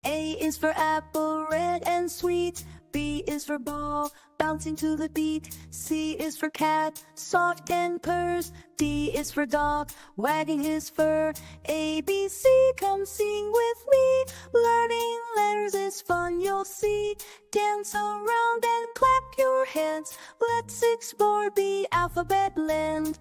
A is for apple, red and sweet. B is for ball, bouncing to the beat. C is for cat, soft and purrs. D is for dog, wagging his fur. A, B, C, come sing with me. Learning letters is fun, you'll see. Dance around and clap your hands. Let's explore the alphabet land.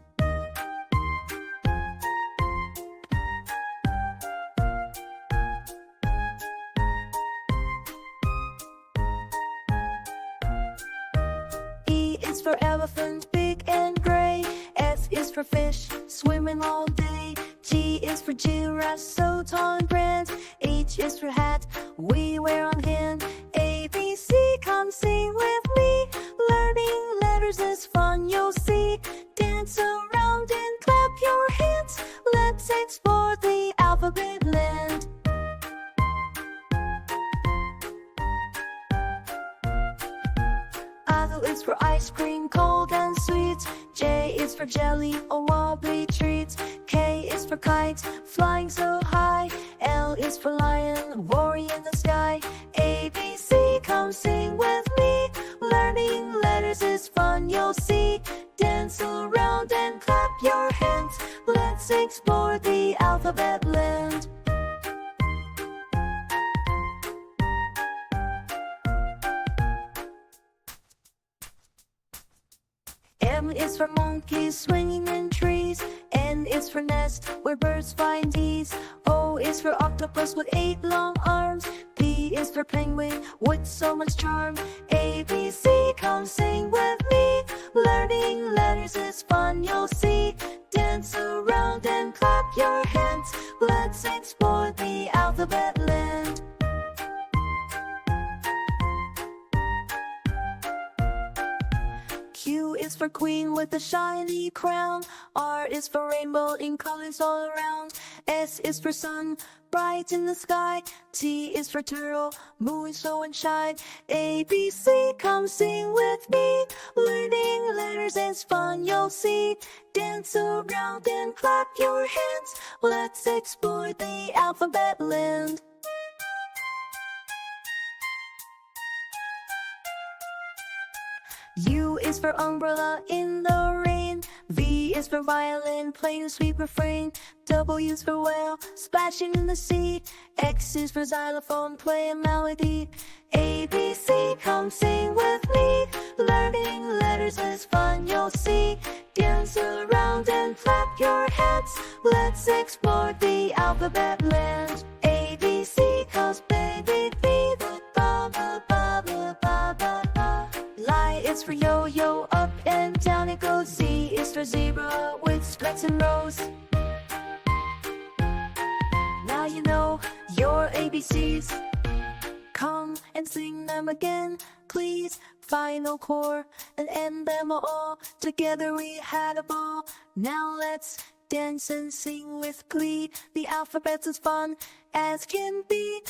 E is for elephant, big and gray. F is for fish, swimming all day. G is for giraffe, so tall and grand. H is for hat, we wear on hand. A, B, C, come sing with me. Learning letters is fun, you'll see. Dance around and clap your hands. Let's explore the alphabet land. I is for ice cream, cold and sweet. J is for jelly, a wobbly treat. K is for kite, flying so high. L is for lion, roaring in the sky. A, B, C, come sing with me. Learning letters is fun, you'll see. Dance around and clap your hands. Let's explore the alphabet land. M is for monkeys swinging in trees. N is for nest where birds find ease. O is for octopus with 8 long arms. P is for penguin with so much charm. A, B, C, come sing with me. Learning letters is fun, you'll see. Dance around and clap your hands. Let's explore the alphabet land. Q is for queen with a shiny crown. R is for rainbow in colors all around. S is for sun, bright in the sky. T is for turtle, moving slow and shy. A, B, C, come sing with me. Learning letters is fun, you'll see. Dance around and clap your hands. Let's explore the alphabet land. U is for umbrella in the rain. V is for violin, playing a sweet refrain. W is for whale, splashing in the sea. X is for xylophone, play a melody. A, B, C, come sing with me. Learning letters is fun, you'll see. Dance around and clap your hands. Let's explore the alphabet land. A, B, C, cause baby, be the ba ba ba ba ba ba ba. Lie is for yo-yo, up and down it goes. Z is for zebra with stripes and rows. Now you know your ABCs. Come and sing them again, please. Final core and end them all. Together we had a ball. Now let's dance and sing with glee. The alphabet's as fun as can be.